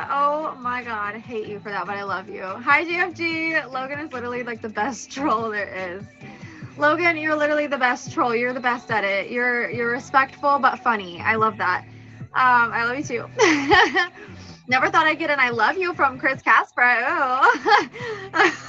Oh my God, I hate you for that, but I love you. Hi, GFG. Logan is literally like the best troll there is. Logan, you're literally the best troll. You're the best at it. You're respectful but funny. I love that. I love you too. Never thought I'd get an I love you from Chris Casper. Oh.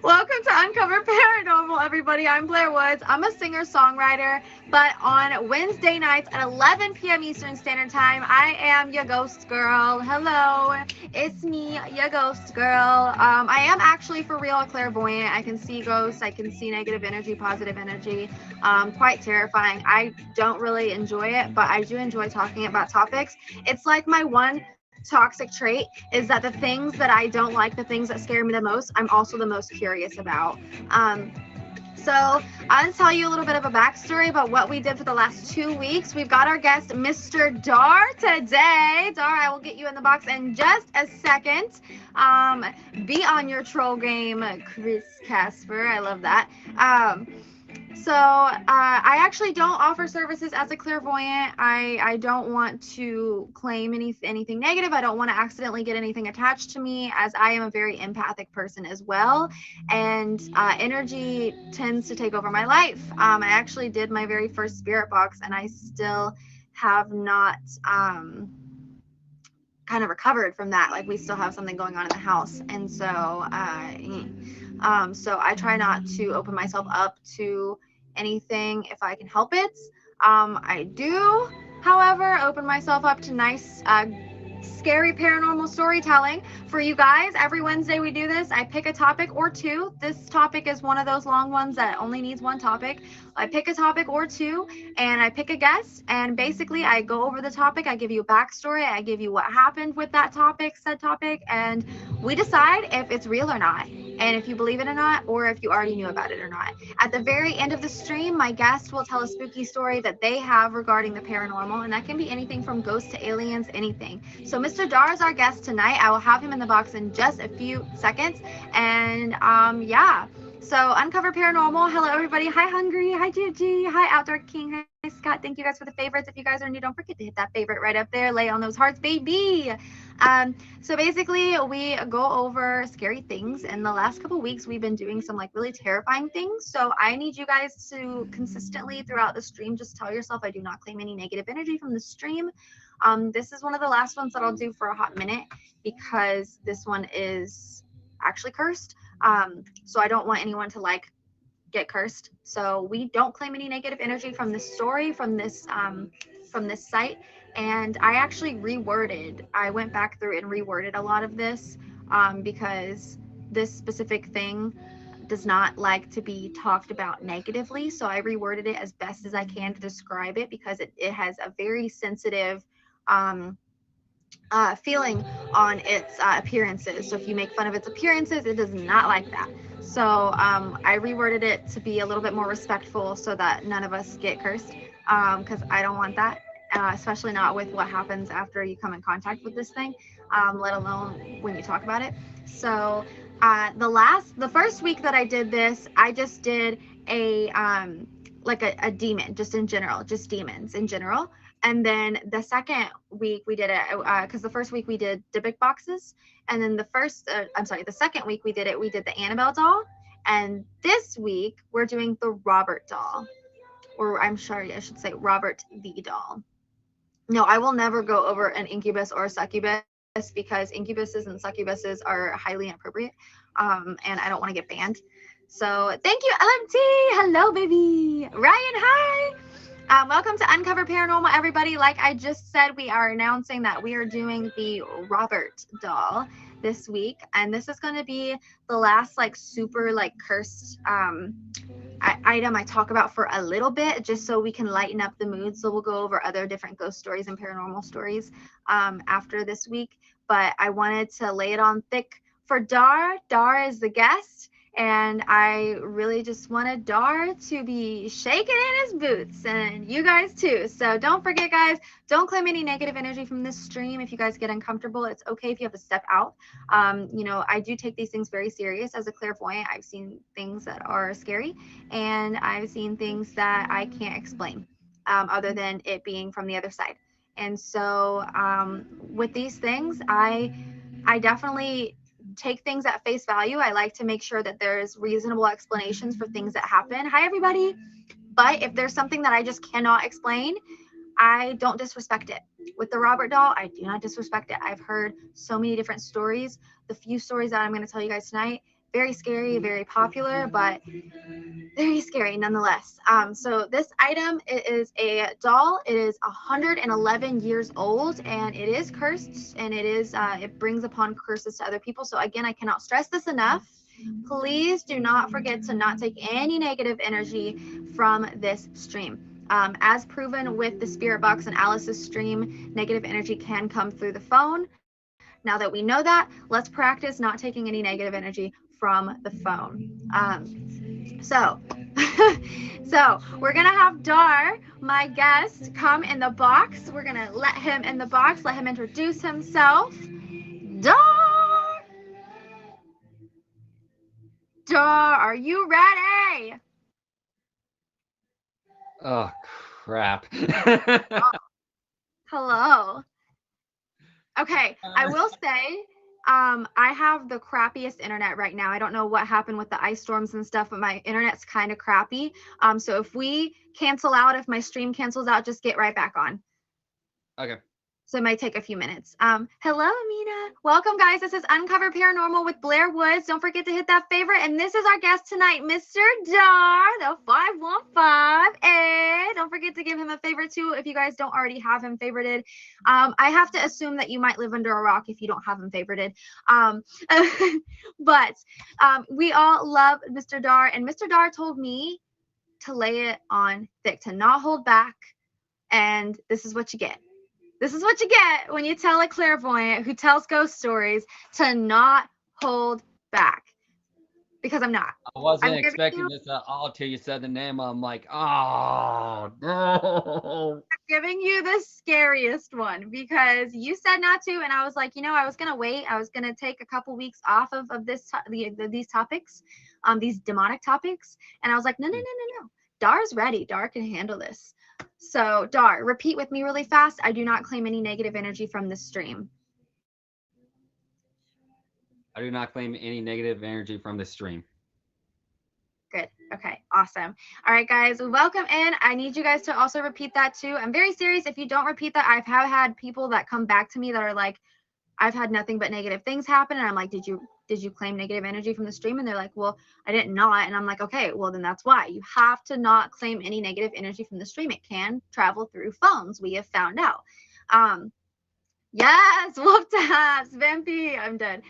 Welcome to Uncover Paranormal, everybody. I'm Blair Woods. I'm a singer-songwriter, but on Wednesday nights at 11 p.m. Eastern Standard Time, I am your ghost girl. Hello, it's me, your ghost girl. I am actually for real a clairvoyant. I can see ghosts. I can see negative energy, positive energy. Quite terrifying. I don't really enjoy it, but I do enjoy talking about topics. It's like my one toxic trait is that the things that I don't like, the things that scare me the most, I'm also the most curious about. So I'll tell you a little bit of a backstory about what we did for the last 2 weeks. We've got our guest, Mr. Dar, today. Dar, I will get you in the box in just a second. Be on your troll game, Chris Casper. I love that. I actually don't offer services as a clairvoyant. I don't want to claim anything negative. I don't want to accidentally get anything attached to me, as I am a very empathic person as well. And energy tends to take over my life. I actually did my very first spirit box, and I still have not kind of recovered from that. Like, we still have something going on in the house. And so I try not to open myself up to anything if I can help it. I do, however, open myself up to nice, scary paranormal storytelling for you guys. Every Wednesday we do this. I pick a topic or two. This topic is one of those long ones that only needs one topic. I pick a topic or two, and I pick a guest, and basically I go over the topic. I give you a backstory. I give you what happened with that topic, said topic, and we decide if it's real or not, and if you believe it or not, or if you already knew about it or not. At the very end of the stream, my guest will tell a spooky story that they have regarding the paranormal, and that can be anything from ghosts to aliens, anything. So Mr. Dar is our guest tonight. I will have him in the box in just a few seconds. And yeah. So Uncover Paranormal. Hello, everybody. Hi, Hungry. Hi, Gigi. Hi, Outdoor King. Hi, Scott. Thank you guys for the favorites. If you guys are new, don't forget to hit that favorite right up there. Lay on those hearts, baby. So basically, we go over scary things. In the last couple weeks, we've been doing some like really terrifying things. So I need you guys to consistently throughout the stream just tell yourself, I do not claim any negative energy from the stream. This is one of the last ones that I'll do for a hot minute, because this one is actually cursed. So I don't want anyone to like get cursed. So we don't claim any negative energy from this story, from this site. And I actually I went back through and reworded a lot of this, because this specific thing does not like to be talked about negatively. So I reworded it as best as I can to describe it, because it has a very sensitive feeling on its appearances. So if you make fun of its appearances, it does not like that. So I reworded it to be a little bit more respectful so that none of us get cursed, because I don't want that, especially not with what happens after you come in contact with this thing, let alone when you talk about it. So the first week that I did this, I just did a demon, just in general, just demons in general. And then the second week we did it, because the first week we did Dybbuk boxes. And then the second week we did the Annabelle doll. And this week we're doing the Robert doll. Or I'm sorry, I should say Robert the doll. No, I will never go over an incubus or a succubus, because incubuses and succubuses are highly inappropriate. And I don't want to get banned. So thank you, LMT. Hello, baby. Ryan, hi. Welcome to Uncover Paranormal, everybody. Like I just said, we are announcing that we are doing the Robert doll this week, and this is going to be the last like super like cursed item I talk about for a little bit, just so we can lighten up the mood. So we'll go over other different ghost stories and paranormal stories after this week, but I wanted to lay it on thick for Dar. Dar is the guest, and I really just wanted Dar to be shaking in his boots, and you guys too. So don't forget, guys, don't claim any negative energy from this stream. If you guys get uncomfortable, it's okay if you have to step out. I do take these things very serious as a clairvoyant. I've seen things that are scary, and I've seen things that I can't explain, other than it being from the other side. And so with these things, I definitely take things at face value. I like to make sure that there's reasonable explanations for things that happen. Hi, everybody. But if there's something that I just cannot explain, I don't disrespect it. With the Robert doll, I do not disrespect it. I've heard so many different stories. The few stories that I'm going to tell you guys tonight, very scary, very popular, but very scary nonetheless. So this item, it is a doll. It is 111 years old, and it is cursed, and it brings upon curses to other people. So again, I cannot stress this enough. Please do not forget to not take any negative energy from this stream. As proven with the spirit box and Alice's stream, negative energy can come through the phone. Now that we know that, let's practice not taking any negative energy from the phone. So, so we're gonna have Dar, my guest, come in the box. We're gonna let him in the box, let him introduce himself. Dar, Dar, are you ready? Oh crap. Hello. Okay, I will say, I have the crappiest internet right now. I don't know what happened with the ice storms and stuff, but my internet's kind of crappy. So if we cancel out, if my stream cancels out, just get right back on. Okay. So it might take a few minutes. Hello, Amina. Welcome, guys. This is Uncover Paranormal with Blair Woods. Don't forget to hit that favorite. And this is our guest tonight, Mr. Dar, the 515. And don't forget to give him a favorite too if you guys don't already have him favorited. I have to assume that you might live under a rock if you don't have him favorited. Um, but we all love Mr. Dar. And Mr. Dar told me to lay it on thick, to not hold back. And this is what you get. This is what you get when you tell a clairvoyant who tells ghost stories to not hold back. Because I'm not. I wasn't I'm giving expecting you this at all till you said the name. I'm like, oh no. giving you the scariest one because you said not to, and I was like, I was gonna wait. I was gonna take a couple weeks off of these topics, these demonic topics, and I was like, no, no, no, no, no. Dar's ready. Dar can handle this. So, Dar, repeat with me really fast. I do not claim any negative energy from this stream. I do not claim any negative energy from this stream. Good. Okay. Awesome. All right, guys. Welcome in. I need you guys to also repeat that too. I'm very serious. If you don't repeat that, I've had people that come back to me that are like, I've had nothing but negative things happen. And I'm like, did you claim negative energy from the stream? And they're like, well, I didn't not. And I'm like, okay, well, then that's why. You have to not claim any negative energy from the stream. It can travel through phones. We have found out. Yes, wolf taps, Vampy. I'm dead.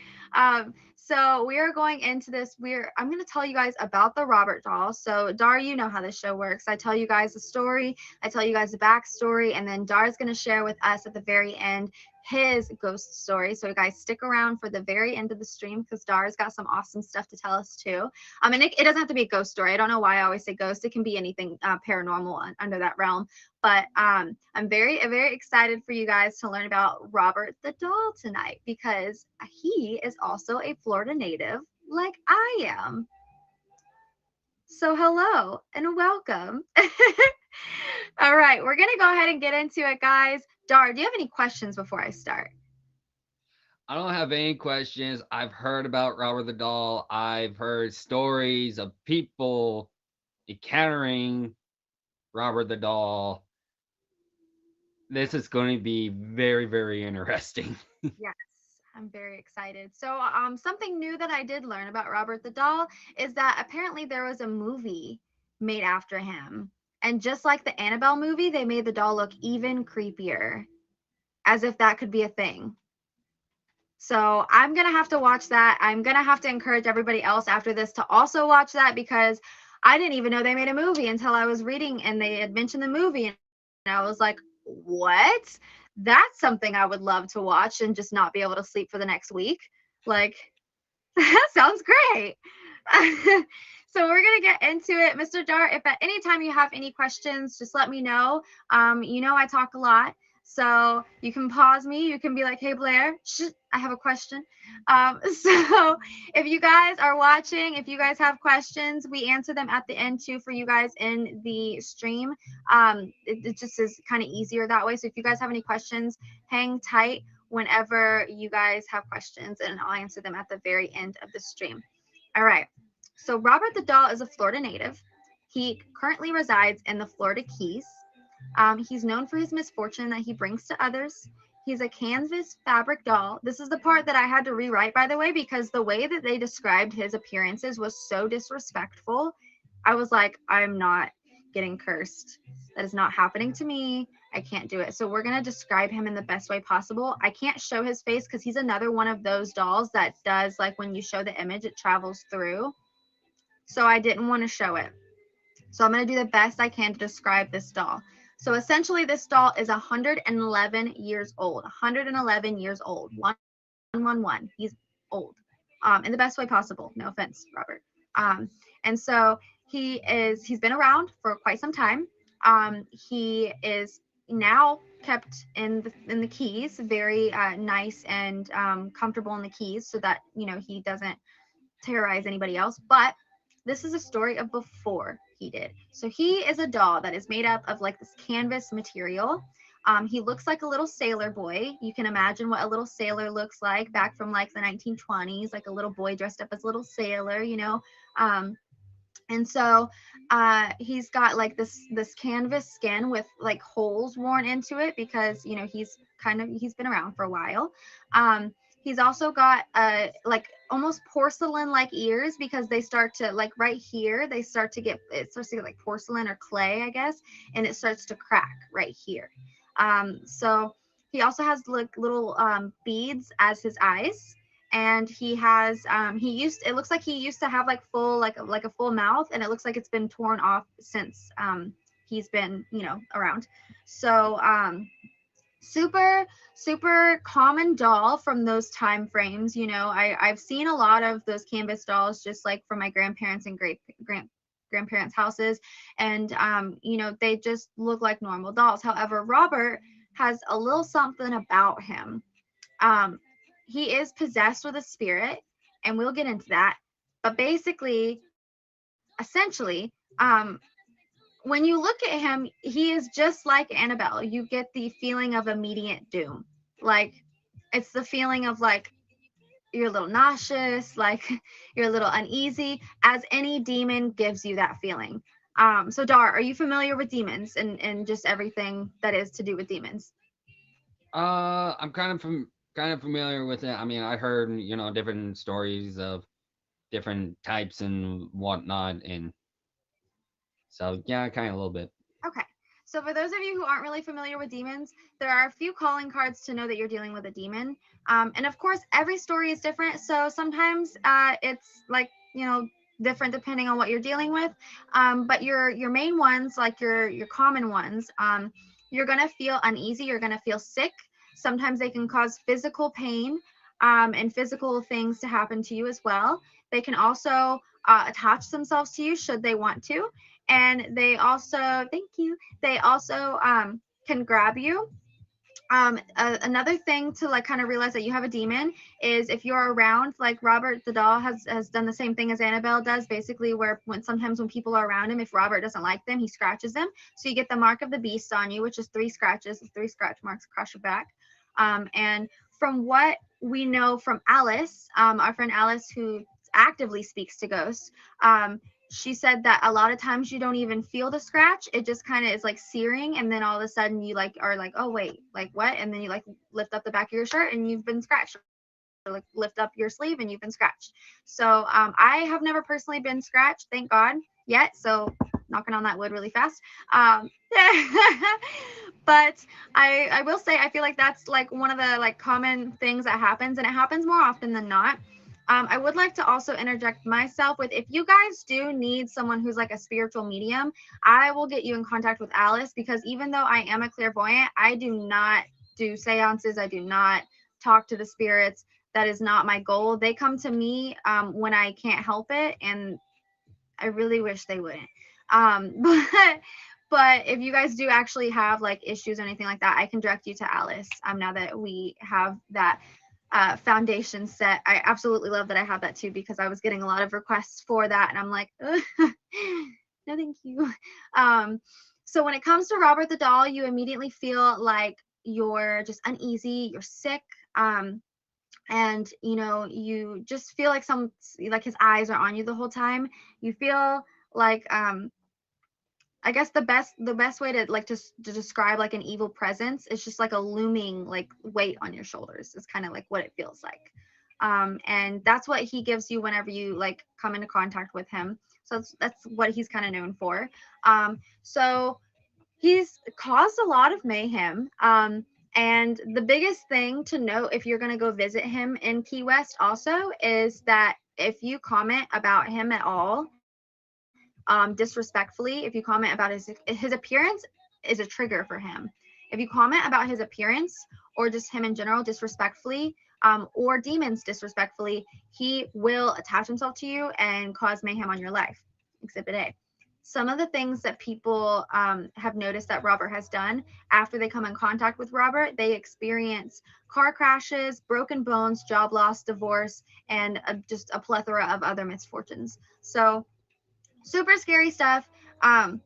So we are going into this. I'm going to tell you guys about the Robert doll. So Dar, you know how this show works. I tell you guys the story. I tell you guys the backstory, and then Dar's going to share with us at the very end his ghost story. So you guys stick around for the very end of the stream because Dar's got some awesome stuff to tell us too. And it doesn't have to be a ghost story. I don't know why I always say ghost. It can be anything paranormal under that realm. But I'm very, very excited for you guys to learn about Robert the doll tonight because he is also a Florida native like I am. So hello and welcome. All right, we're going to go ahead and get into it, guys. Dar, do you have any questions before I start? I don't have any questions. I've heard about Robert the Doll. I've heard stories of people encountering Robert the Doll. This is going to be very, very interesting. Yes, I'm very excited. So, something new that I did learn about Robert the doll is that apparently there was a movie made after him. And just like the Annabelle movie, they made the doll look even creepier, as if that could be a thing. So I'm going to have to watch that. I'm going to have to encourage everybody else after this to also watch that because I didn't even know they made a movie until I was reading and they had mentioned the movie. And I was like, what? That's something I would love to watch and just not be able to sleep for the next week. Like, that sounds great. So we're going to get into it. Mr. Dar, if at any time you have any questions, just let me know. I talk a lot. So you can pause me. You can be like, hey, Blair, I have a question. So if you guys are watching, if you guys have questions, we answer them at the end too for you guys in the stream. It just is kind of easier that way. So if you guys have any questions, hang tight whenever you guys have questions, and I'll answer them at the very end of the stream. All right. So Robert the Doll is a Florida native. He currently resides in the Florida Keys. He's known for his misfortune that he brings to others. He's a canvas fabric doll. This is the part that I had to rewrite, by the way, because the way that they described his appearances was so disrespectful. I was like, I'm not getting cursed. That is not happening to me. I can't do it. So we're going to describe him in the best way possible. I can't show his face because he's another one of those dolls that does, like, when you show the image, it travels through. So I didn't want to show it. So I'm going to do the best I can to describe this doll. So essentially, this doll is 111 years old. 111 years old. 111. He's old. In the best way possible. No offense, Robert. And so he's been around for quite some time. He is now kept in the keys, very nice and comfortable in the keys, so that he doesn't terrorize anybody else. But this is a story of before he did. So he is a doll that is made up of like this canvas material. He looks like a little sailor boy. You can imagine what a little sailor looks like back from like the 1920s, like a little boy dressed up as a little sailor, and so he's got like this canvas skin with like holes worn into it because he's been around for a while. He's also got like almost porcelain like ears because they start to, like, right here, it starts to get like porcelain or clay, I guess, and it starts to crack right here. So he also has like little beads as his eyes, and he has it looks like he used to have like full like a full mouth, and it looks like it's been torn off since he's been around. So super super common doll from those time frames. I've seen a lot of those canvas dolls just like from my grandparents and great grandparents houses, and they just look like normal dolls. However, Robert has a little something about him. um he is possessed with a spirit, and we'll get into that. But basically, essentially, when you look at him, he is just like Annabelle. You get the feeling of immediate doom. Like, it's the feeling of like you're a little nauseous, like you're a little uneasy, as any demon gives you that feeling. So Dar, are you familiar with demons and just everything that is to do with demons? I'm kind of familiar with it. I mean, I heard different stories of different types and whatnot, and so yeah, kind of a little bit. Okay. So for those of you who aren't really familiar with demons, there are a few calling cards to know that you're dealing with a demon. And of course, every story is different. So sometimes it's like, different depending on what you're dealing with. But your main ones, like your common ones, you're gonna feel uneasy. You're gonna feel sick. Sometimes they can cause physical pain, and physical things to happen to you as well. They can also attach themselves to you should they want to, and they also, thank you, they also can grab you. Another thing to like kind of realize that you have a demon is if you're around, like Robert the doll has done the same thing as Annabelle does, basically, where sometimes when people are around him, if Robert doesn't like them, he scratches them. So you get the mark of the beast on you, which is 3 scratches, 3 scratch marks across your back. And from what we know from Alice, our friend Alice, who actively speaks to ghosts, she said that a lot of times you don't even feel the scratch. It just kind of is like searing, and then all of a sudden you like are like, oh wait, like what? And then you like lift up the back of your shirt and you've been scratched, or like lift up your sleeve and you've been scratched. So I have never personally been scratched, thank God, yet. So knocking on that wood really fast. But I will say I feel like that's like one of the like common things that happens, and it happens more often than not. I would like to also interject myself with, if you guys do need someone who's like a spiritual medium, I will get you in contact with Alice, because even though I am a clairvoyant, I do not do seances. I do not talk to the spirits. That is not my goal. They come to me when I can't help it, and I really wish they wouldn't. But But if you guys do actually have like issues or anything like that, I can direct you to Alice. Now that we have that foundation set, I absolutely love that I have that too, because I was getting a lot of requests for that, and I'm like, no, thank you. Um, so when it comes to Robert the doll, you immediately feel like you're just uneasy, you're sick. And you just feel like like his eyes are on you the whole time. You feel like I guess the best way to like to describe like an evil presence is just like a looming like weight on your shoulders. Is kind of like what it feels like. And that's what he gives you whenever you like come into contact with him. So that's what he's kind of known for. So he's caused a lot of mayhem. And the biggest thing to note if you're going to go visit him in Key West also is that if you comment about him at all, disrespectfully, if you comment about his appearance is a trigger for him. If you comment about his appearance or just him in general disrespectfully, or demons disrespectfully, he will attach himself to you and cause mayhem on your life. Exhibit A. Some of the things that people have noticed that Robert has done after they come in contact with Robert, they experience car crashes, broken bones, job loss, divorce, and just a plethora of other misfortunes. So super scary stuff. And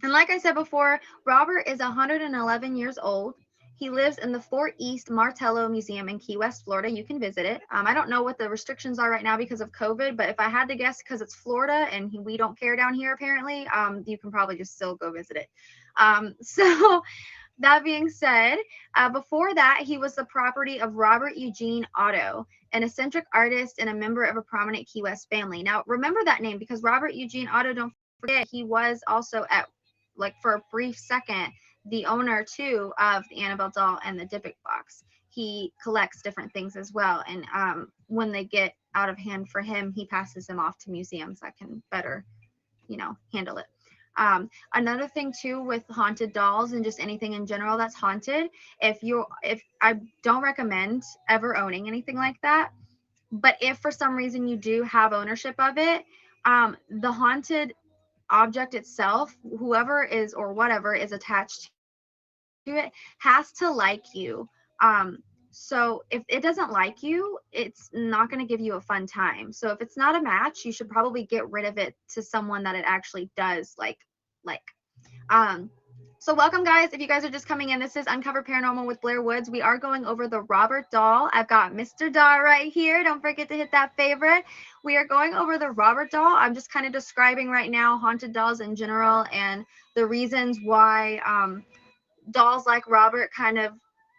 like I said before, Robert is 111 years old. He lives in the Fort East Martello Museum in Key West, Florida. You can visit it. I don't know what the restrictions are right now because of COVID, but if I had to guess, because it's Florida and we don't care down here apparently, you can probably just still go visit it. So that being said, before that, he was the property of Robert Eugene Otto, an eccentric artist and a member of a prominent Key West family. Now, remember that name because Robert Eugene Otto, don't forget, he was also at, like, for a brief second, the owner too of the Annabelle doll and the Dybbuk box. He collects different things as well, and when they get out of hand for him, he passes them off to museums that can better, handle it. Another thing too with haunted dolls and just anything in general that's haunted, if I don't recommend ever owning anything like that, but if for some reason you do have ownership of it, the haunted object itself, whoever is or whatever is attached to it, has to like you. So if it doesn't like you, it's not going to give you a fun time. So if it's not a match, you should probably get rid of it to someone that it actually does like. Um, so welcome guys. If you guys are just coming in, this is Uncover Paranormal with Blair Woods. We are going over the Robert doll. I've got Mr. Dar right here. Don't forget to hit that favorite. We are going over the Robert doll. I'm just kind of describing right now haunted dolls in general and the reasons why dolls like Robert kind of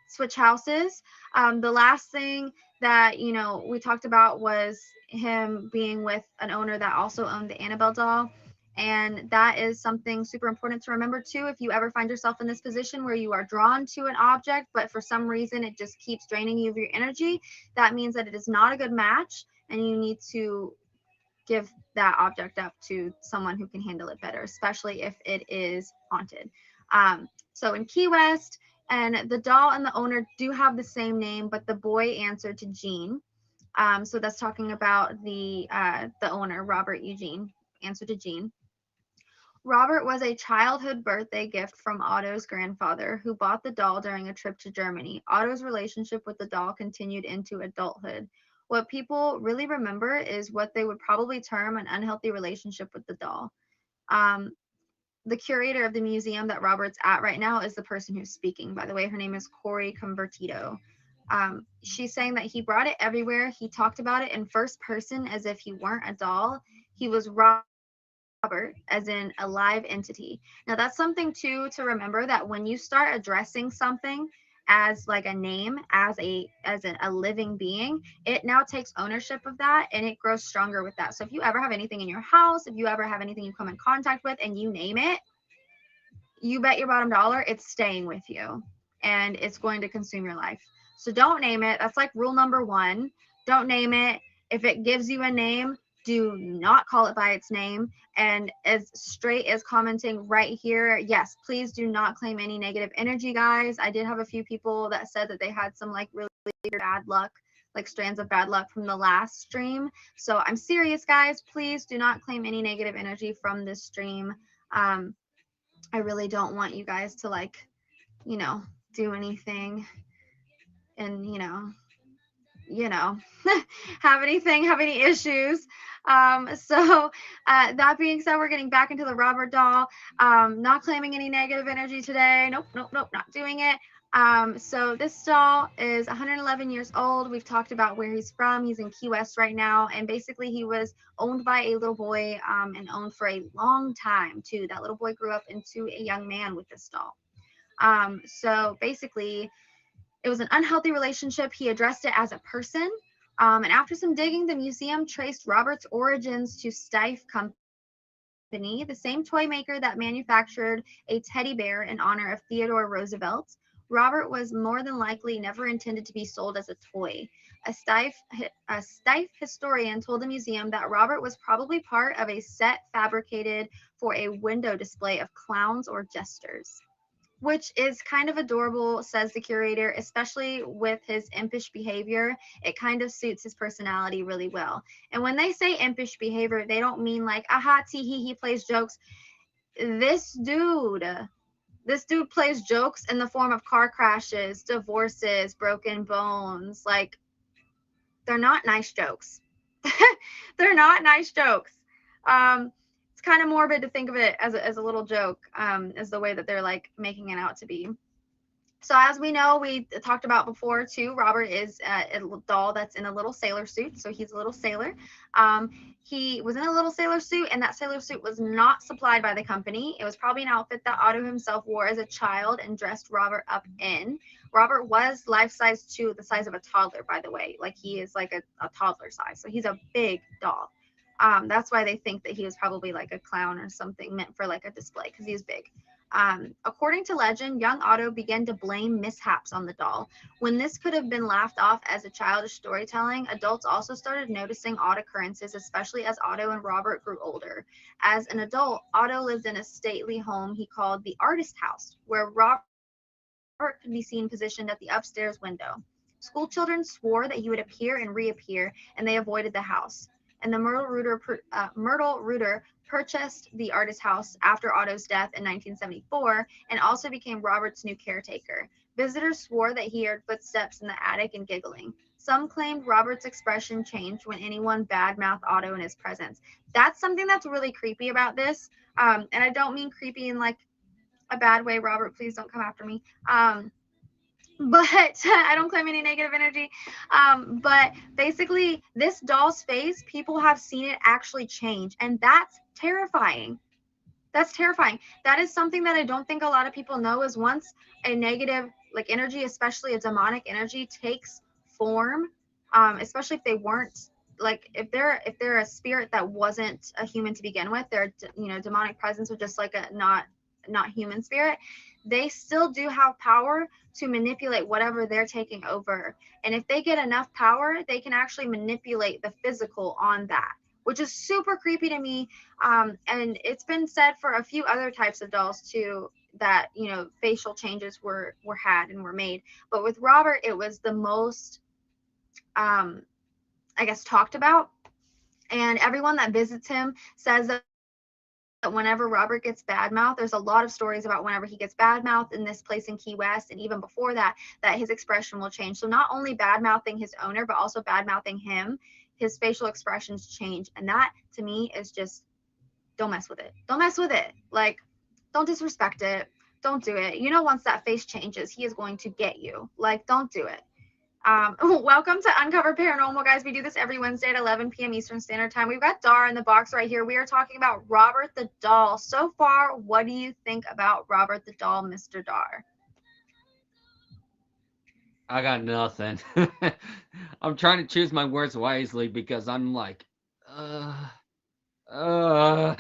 switch houses. The last thing that we talked about was him being with an owner that also owned the Annabelle doll. And that is something super important to remember too. If you ever find yourself in this position where you are drawn to an object, but for some reason it just keeps draining you of your energy, that means that it is not a good match and you need to give that object up to someone who can handle it better, especially if it is haunted. So in Key West, and the doll and the owner do have the same name, but the boy answered to Gene. So that's talking about the owner, Robert Eugene, answered to Gene. Robert was a childhood birthday gift from Otto's grandfather, who bought the doll during a trip to Germany. Otto's relationship with the doll continued into adulthood. What people really remember is what they would probably term an unhealthy relationship with the doll. Um, the curator of the museum that Robert's at right now is the person who's speaking. By the way, her name is Corey Convertito. She's saying that he brought it everywhere. He talked about it in first person as if he weren't a doll. He was Robert, as in a live entity. Now, that's something too to remember, that when you start addressing something as like a name, as a living being, it now takes ownership of that and it grows stronger with that. So if you ever have anything in your house, if you ever have anything you come in contact with and you name it, you bet your bottom dollar it's staying with you and it's going to consume your life. So don't name it. That's like rule number one. Don't name it. If it gives you a name, do not call it by its name. And as straight as commenting right here, yes, please do not claim any negative energy, guys. I did have a few people that said that they had some like really bad luck, like strands of bad luck from the last stream. So I'm serious, guys. Please do not claim any negative energy from this stream. Um, I really don't want you guys to like, you know, do anything and, you know, have any issues. That being said, we're getting back into the Robert doll. Not claiming any negative energy today. Nope, nope, nope, not doing it. So this doll is 111 years old. We've talked about where he's from. He's in Key West right now, and basically he was owned by a little boy, and owned for a long time too. That little boy grew up into a young man with this doll. So basically, it was an unhealthy relationship. He addressed it as a person. And after some digging, the museum traced Robert's origins to Steiff Company, the same toy maker that manufactured a teddy bear in honor of Theodore Roosevelt. Robert was more than likely never intended to be sold as a toy. A Steiff historian told the museum that Robert was probably part of a set fabricated for a window display of clowns or jesters, which is kind of adorable, says the curator, especially with his impish behavior. It kind of suits his personality really well. And when they say impish behavior, they don't mean like, aha, tee hee, he plays jokes. This dude, this dude plays jokes in the form of car crashes, divorces, broken bones. Like, they're not nice jokes. They're not nice jokes. It's kind of morbid to think of it as a little joke, as the way that they're like making it out to be. So as we know, we talked about before too, Robert is a doll that's in a little sailor suit. So he's a little sailor. Um, he was in a little sailor suit, and that sailor suit was not supplied by the company. It was probably an outfit that Otto himself wore as a child and dressed Robert up in. Robert was life size to the size of a toddler, by the way. Like he is like a toddler size. So he's a big doll. That's why they think that he was probably like a clown or something meant for like a display because he's big. According to legend, young Otto began to blame mishaps on the doll. When this could have been laughed off as a childish storytelling, adults also started noticing odd occurrences, especially as Otto and Robert grew older. As an adult, Otto lived in a stately home he called the Artist House, where Robert could be seen positioned at the upstairs window. School children swore that he would appear and reappear, and they avoided the house. And the Myrtle Rooter purchased the artist house after Otto's death in 1974 and also became Robert's new caretaker. Visitors swore that he heard footsteps in the attic and giggling. Some claimed Robert's expression changed when anyone badmouthed Otto in his presence. That's something that's really creepy about this. And I don't mean creepy in like a bad way, Robert. Please don't come after me. But I don't claim any negative energy. But basically, this doll's face, people have seen it actually change, and that's terrifying. That's terrifying. That is something that I don't think a lot of people know is once a negative like energy, especially a demonic energy, takes form, especially if they weren't like if they're a spirit that wasn't a human to begin with, their demonic presence was just like a not human spirit. They still do have power to manipulate whatever they're taking over. And if they get enough power, they can actually manipulate the physical on that, which is super creepy to me. And it's been said for a few other types of dolls too that facial changes were had and were made. But with Robert, it was the most, um, I guess, talked about. And everyone that visits him says that whenever Robert gets bad mouth, there's a lot of stories about whenever he gets bad mouth in this place in Key West, and even before that, that his expression will change. So not only bad mouthing his owner, but also bad mouthing him, his facial expressions change. And that to me is just, don't mess with it. Don't mess with it. Like, don't disrespect it. Don't do it. Once that face changes, he is going to get you. Like, don't do it. Welcome to Uncover Paranormal, guys. We do this every Wednesday at 11 p.m. Eastern Standard Time. We've got Dar in the box right here. We are talking about Robert the Doll. So far, what do you think about Robert the Doll, Mr. Dar? I got nothing. I'm trying to choose my words wisely because I'm like, uh, uh.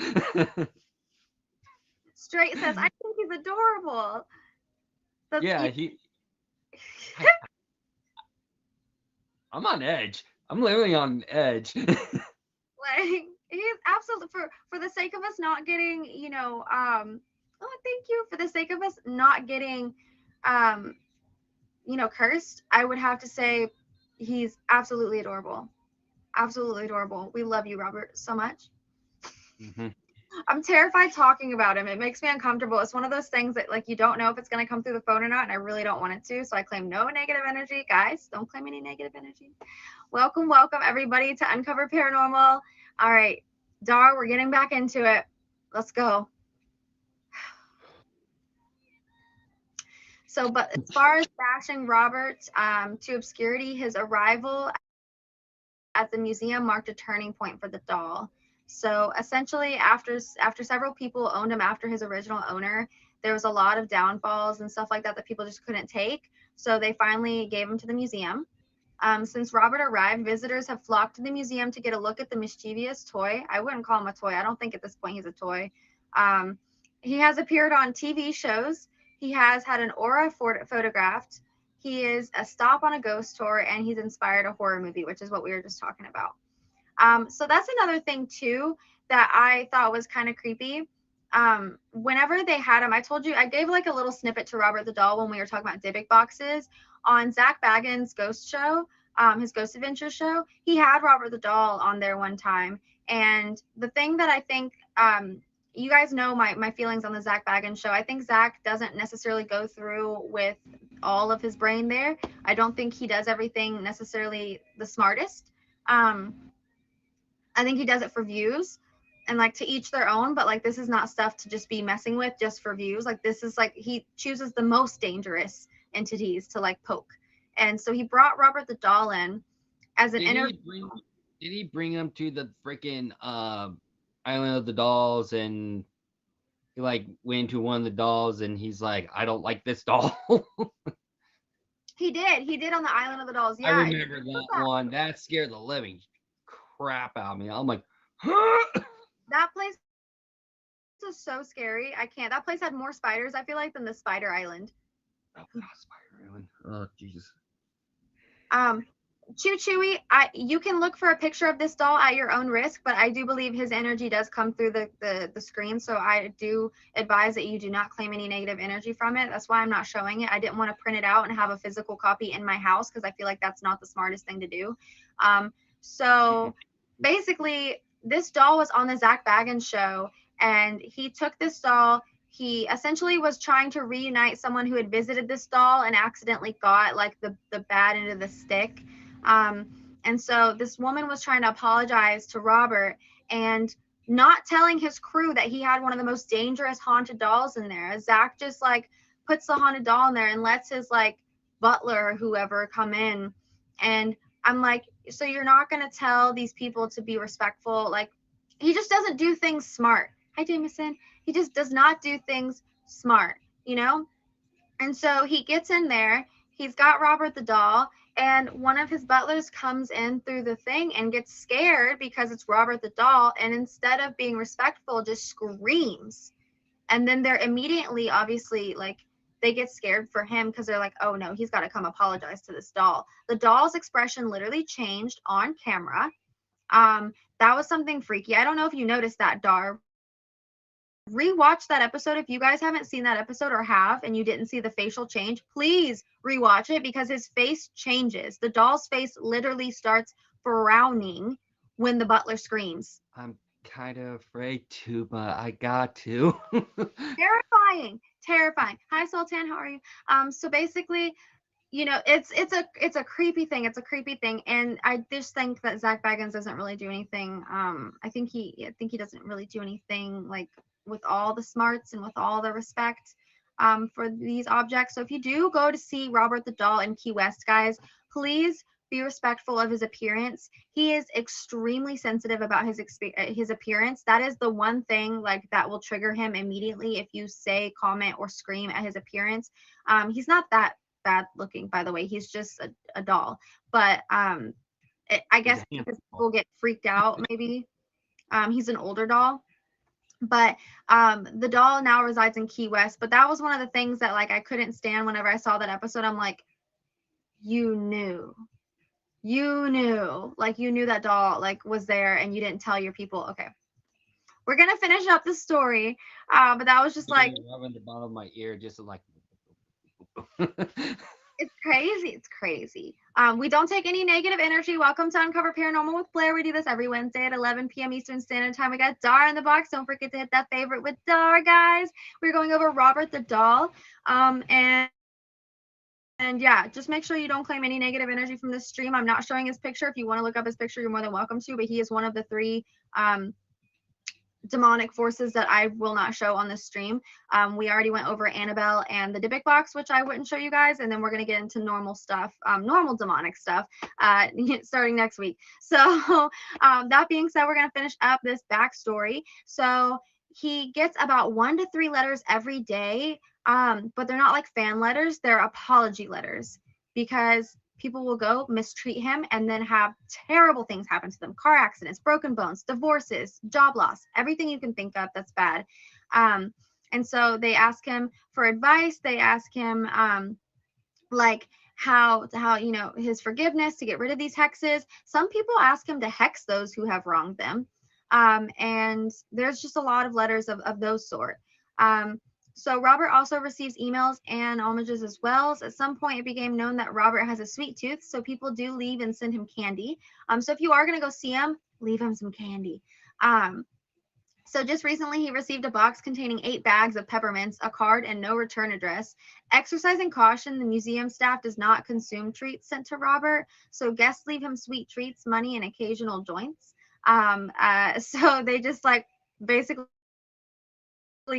Straight says, I think he's adorable. That's Yeah, you. I, I'm on edge. I'm literally on edge. Like, he's absolutely, for the sake of us not getting, oh, thank you. For the sake of us not getting, um, cursed, I would have to say he's absolutely adorable. Absolutely adorable. We love you, Robert, so much. Mhm. I'm terrified talking about him. It makes me uncomfortable. It's one of those things that like you don't know if it's going to come through the phone or not, and I really don't want it to. So I claim no negative energy. Guys, don't claim any negative energy. Welcome, welcome everybody to Uncover Paranormal. All right, Dar, we're getting back into it. Let's go. So, but as far as bashing Robert to obscurity, his arrival at the museum marked a turning point for the doll. So essentially, after several people owned him after his original owner, there was a lot of downfalls and stuff like that that people just couldn't take. So they finally gave him to the museum. Since Robert arrived, visitors have flocked to the museum to get a look at the mischievous toy. I wouldn't call him a toy. I don't think at this point he's a toy. Um, he has appeared on TV shows. He has had an aura photographed. He is a stop on a ghost tour, and he's inspired a horror movie, which is what we were just talking about. So that's another thing too that I thought was kind of creepy. Whenever they had him, I told you I gave like a little snippet to Robert the Doll when we were talking about Dybbuk boxes on Zach Bagans' Ghost Show, his Ghost Adventure show. He had Robert the Doll on there one time, and the thing that I think you guys know my feelings on the Zach Bagans show. I think Zach doesn't necessarily go through with all of his brain there. I don't think he does everything necessarily the smartest. Um, I think he does it for views and like to each their own, but like this is not stuff to just be messing with just for views. Like this is like he chooses the most dangerous entities to like poke. And so he brought Robert the Doll in as an Did inner he bring? Did he bring him to the freaking island of the dolls and he like went to one of the dolls and he's like, I don't like this doll. he did on the Island of the Dolls. I Yeah. remember that one. That scared the living crap out of me. I'm like, That place was so scary. I can't. That place had more spiders, I feel like, than the Spider Island. oh, Spider Island. Oh Jesus. Um, Chew Chewy, you can look for a picture of this doll at your own risk, but I do believe his energy does come through the screen. So I do advise that you do not claim any negative energy from it. That's why I'm not showing it. I didn't want to print it out and have a physical copy in my house because I feel like that's not the smartest thing to do. So basically, this doll was on the Zach Bagans show, and he took this doll. He essentially was trying to reunite someone who had visited this doll and accidentally got like the bad end of the stick. Um, and so this woman was trying to apologize to Robert and not telling his crew that he had one of the most dangerous haunted dolls in there. Zach just like puts the haunted doll in there and lets his like butler or whoever come in. And I'm like, so you're not going to tell these people to be respectful? Like, he just doesn't do things smart. Hi, Jameson. He just does not do things smart, you know? And so he gets in there. He's got Robert the doll, and one of his butlers comes in through the thing and gets scared because it's Robert the doll. And instead of being respectful, just screams. And then they're immediately, obviously, like, they get scared for him because they're like, oh no, he's got to come apologize to this doll. The doll's expression literally changed on camera. That was something freaky. I don't know if you noticed that, Dar. Rewatch that episode if you guys haven't seen that episode or have and you didn't see the facial change. Please rewatch it because his face changes. The doll's face literally starts frowning when the butler screams. I'm kind of afraid to, but I got to. Terrifying, terrifying. Hi Sultan, how are you? So basically, it's a creepy thing. It's a creepy thing, and I just think that Zach Baggins doesn't really do anything. I think he doesn't really do anything like with all the smarts and with all the respect for these objects. So if you do go to see Robert the Doll in Key West, guys, please be respectful of his appearance. He is extremely sensitive about his appearance. That is the one thing like that will trigger him immediately if you say, comment, or scream at his appearance. He's not that bad looking, by the way. He's just a doll. But I He's guess a because handful. people get freaked out, maybe. He's an older doll. But the doll now resides in Key West. But that was one of the things that like I couldn't stand whenever I saw that episode. I'm like, you knew. Like you knew that doll like was there and you didn't tell your people. Okay. We're gonna finish up the story. But that was just like Rubbing the bottom of my ear just like it's crazy. It's crazy. We don't take any negative energy. Welcome to Uncover Paranormal with Blair. We do this every Wednesday at 11 p.m. Eastern Standard Time. We got Dar in the box. Don't forget to hit that favorite with Dar, guys. We're going over Robert the doll. And yeah, just make sure you don't claim any negative energy from this stream. I'm not showing his picture. If you want to look up his picture, you're more than welcome to. But he is one of the three demonic forces that I will not show on this stream. We already went over Annabelle and the Dybbuk box, which I wouldn't show you guys, and then we're gonna get into normal stuff, normal demonic stuff, starting next week. So that being said, we're gonna finish up this backstory. So he gets about 1 to 3 letters every day, but they're not like fan letters; they're apology letters because people will go mistreat him and then have terrible things happen to them: car accidents, broken bones, divorces, job loss, everything you can think of that's bad. And so they ask him for advice. They ask him like how his forgiveness to get rid of these hexes. Some people ask him to hex those who have wronged them. And there's just a lot of letters of those sort. So Robert also receives emails and homages as well. So at some point, it became known that Robert has a sweet tooth, so people do leave and send him candy. So if you are going to go see him, leave him some candy. So just recently, he received a box containing 8 bags of peppermints, a card, and no return address. Exercising caution, the museum staff does not consume treats sent to Robert, so guests leave him sweet treats, money, and occasional joints. So they just like basically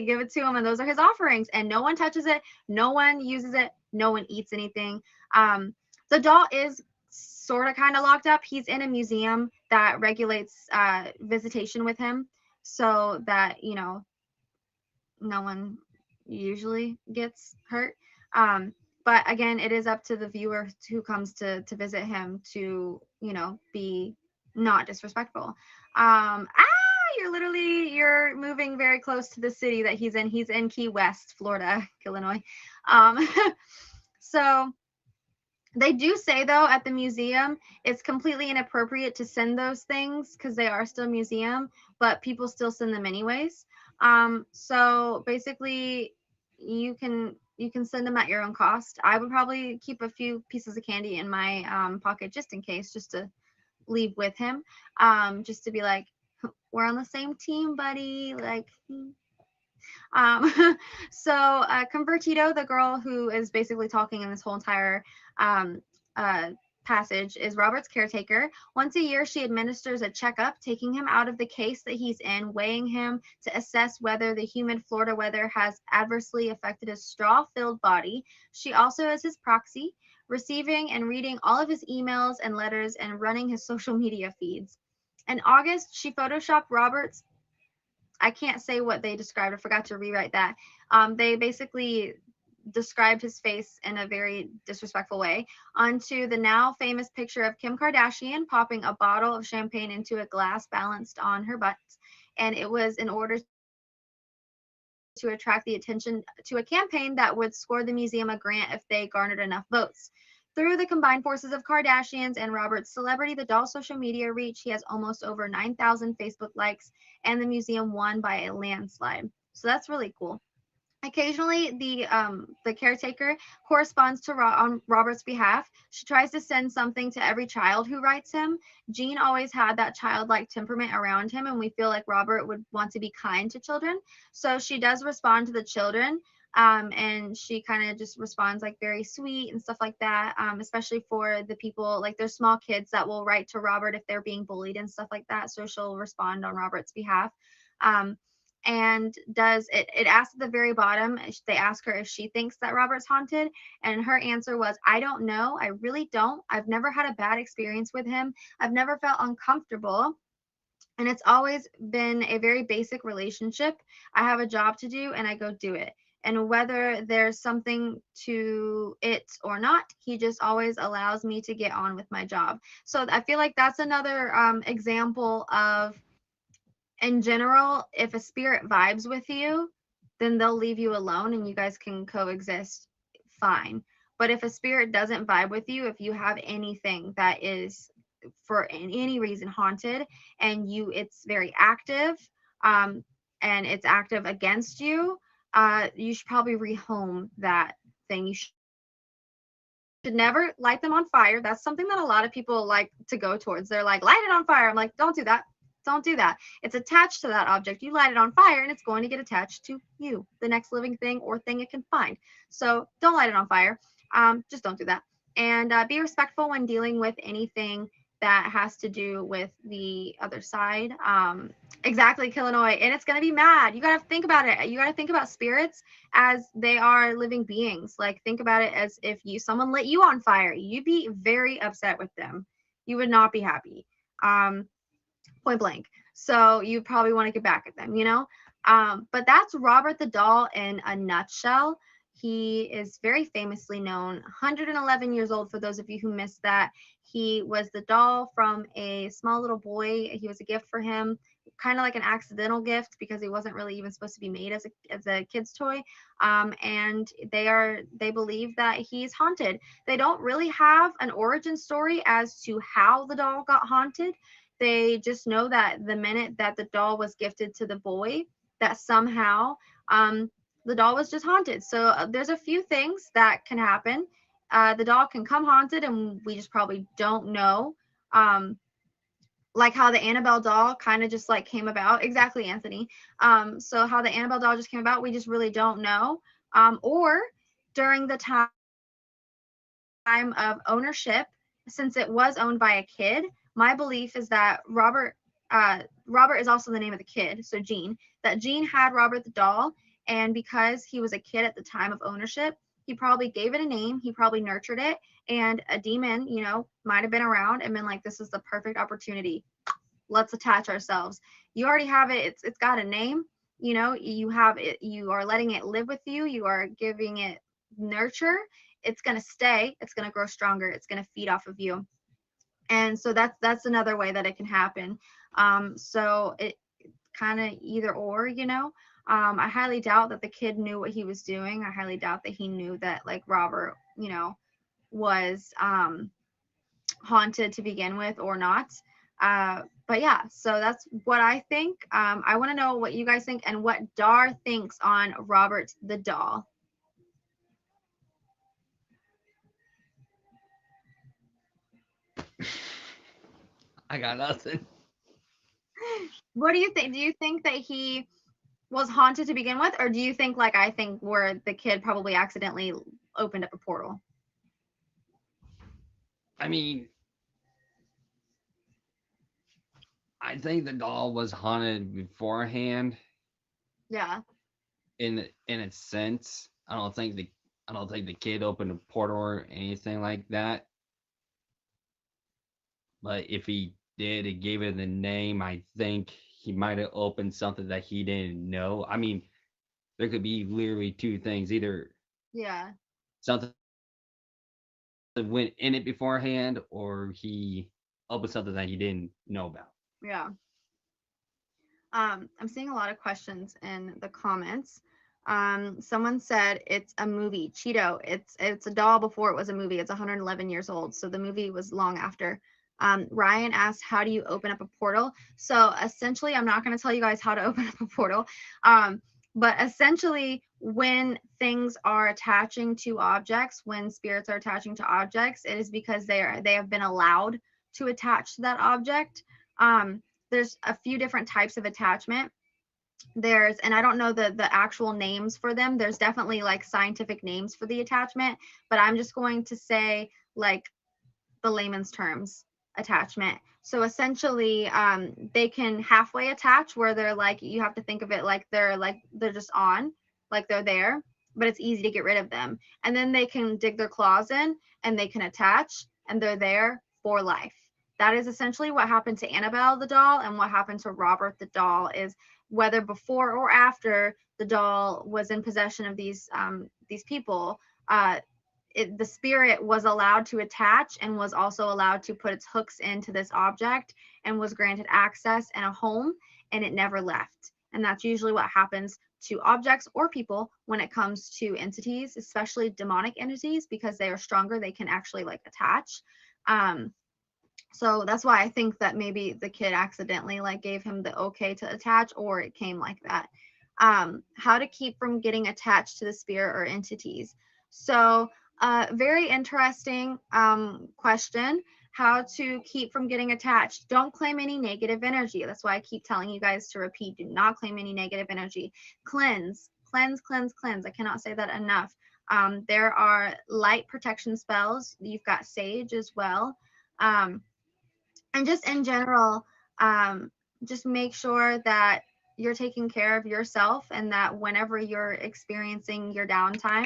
give it to him, and those are his offerings, and no one touches it, no one uses it, no one eats anything. The doll is sort of kind of locked up. He's in a museum that regulates visitation with him so that no one usually gets hurt. But again, it is up to the viewer who comes to visit him to be not disrespectful. You're moving very close to the city that he's in. He's in Key West, Florida, Illinois. um so they do say though at the museum it's completely inappropriate to send those things because they are still museum, but people still send them anyways. So basically you can send them at your own cost. I would probably keep a few pieces of candy in my pocket just in case, just to leave with him, just to be like, we're on the same team, buddy. Like, um, so Convertido, the girl who is basically talking in this whole entire um, uh, passage, is Robert's caretaker. Once a year, she administers a checkup, taking him out of the case that he's in, weighing him to assess whether the humid Florida weather has adversely affected his straw-filled body. She also is his proxy, receiving and reading all of his emails and letters and running his social media feeds. In August, she photoshopped Robert's, I can't say what they described. I forgot to rewrite that. They basically described his face in a very disrespectful way onto the now famous picture of Kim Kardashian popping a bottle of champagne into a glass balanced on her butt. And it was in order to attract the attention to a campaign that would score the museum a grant if they garnered enough votes. Through the combined forces of Kardashians and Robert's celebrity, the doll's social media reach, he has almost over 9,000 Facebook likes, and the museum won by a landslide. So that's really cool. Occasionally, the caretaker corresponds to on Robert's behalf. She tries to send something to every child who writes him. Jean always had that childlike temperament around him, and we feel like Robert would want to be kind to children. So she does respond to the children, and she kind of just responds like very sweet and stuff like that. Especially for the people, like there's small kids that will write to Robert if they're being bullied and stuff like that. So she'll respond on Robert's behalf. Um, and does it asks at the very bottom, they ask her if she thinks that Robert's haunted, and her answer was, I don't know, I really don't. I've never had a bad experience with him. I've never felt uncomfortable, and it's always been a very basic relationship. I have a job to do and I go do it, and whether there's something to it or not, he just always allows me to get on with my job. So I feel like that's another example of, in general, if a spirit vibes with you, then they'll leave you alone and you guys can coexist fine. But if a spirit doesn't vibe with you, if you have anything that is for any reason haunted, and it's very active, um, and it's active against you, you should probably rehome that thing. You shouldn't leave it there. should never light them on fire. That's something that a lot of people like to go towards. They're like, light it on fire. I'm like, don't do that. Don't do that. It's attached to that object. You light it on fire and it's going to get attached to you, the next living thing or thing it can find. So don't light it on fire. Just don't do that. And be respectful when dealing with anything that has to do with the other side. Exactly, Illinois. And it's going to be mad. You got to think about it. You got to think about spirits as they are living beings. Like, think about it as if someone lit you on fire. You'd be very upset with them. You would not be happy. Point blank. So you probably want to get back at them, you know? But that's Robert the Doll in a nutshell. He is very famously known, 111 years old for those of you who missed that. He was the doll from a small little boy. He was a gift for him, kind of like an accidental gift because he wasn't really even supposed to be made as a kid's toy. And they believe that he's haunted. They don't really have an origin story as to how the doll got haunted. They just know that the minute that the doll was gifted to the boy, that somehow the doll was just haunted. So there's a few things that can happen. The doll can come haunted, and we just probably don't know. Like how the Annabelle doll kind of just like came about. Exactly, Anthony. So how the Annabelle doll just came about, we just really don't know. Or during the time of ownership, since it was owned by a kid, my belief is that Robert is also the name of the kid, so Gene, that Gene had Robert the doll, and because he was a kid at the time of ownership, he probably gave it a name, he probably nurtured it, and a demon, might have been around and been like, this is the perfect opportunity. Let's attach ourselves. You already have it. It's got a name. You have it. You are letting it live with you. You are giving it nurture. It's gonna stay. It's gonna grow stronger. It's gonna feed off of you. And so that's another way that it can happen. So it kind of either or, I highly doubt that the kid knew what he was doing. I highly doubt that he knew that like Robert, was haunted to begin with or not. But yeah, so that's what I think. I want to know what you guys think and what Dar thinks on Robert the doll. I got nothing. What do you think? Do you think that he was haunted to begin with, or do you think like I think where the kid probably accidentally opened up a portal? I mean, I think the doll was haunted beforehand Yeah. in a sense. I don't think the kid opened a portal or anything like that. But if he did and gave it a name, I think he might have opened something that he didn't know. I mean, there could be literally two things: either Yeah. something went in it beforehand, or he opened something that he didn't know about. Yeah. I'm seeing a lot of questions in the comments. Someone said it's a movie. Cheeto, it's a doll before it was a movie. It's 111 years old, so the movie was long after. Ryan asked, "How do you open up a portal?" So essentially, I'm not going to tell you guys how to open up a portal, but essentially, when things are attaching to objects, when spirits are attaching to objects, it is because they have been allowed to attach to that object. There's a few different types of attachment. And I don't know the actual names for them. There's definitely like scientific names for the attachment, but I'm just going to say like the layman's terms attachment. So essentially, they can halfway attach where they're like, you have to think of it like they're just on, like they're there, but it's easy to get rid of them. And then they can dig their claws in and they can attach and they're there for life. That is essentially what happened to Annabelle the doll, and what happened to Robert the doll is whether before or after the doll was in possession of these people, uh, the spirit was allowed to attach and was also allowed to put its hooks into this object and was granted access and a home, and it never left. And that's usually what happens to objects or people when it comes to entities, especially demonic entities, because they are stronger. They can actually like attach. So that's why I think that maybe the kid accidentally like gave him the okay to attach, or it came like that. How to keep from getting attached to the spirit or entities. So Very interesting question. How to keep from getting attached. Don't claim any negative energy. That's why I keep telling you guys to repeat. Do not claim any negative energy. Cleanse, cleanse, cleanse, cleanse. I cannot say that enough. There are light protection spells. You've got sage as well. Um, and just in general, um, just make sure that you're taking care of yourself and that whenever you're experiencing your downtime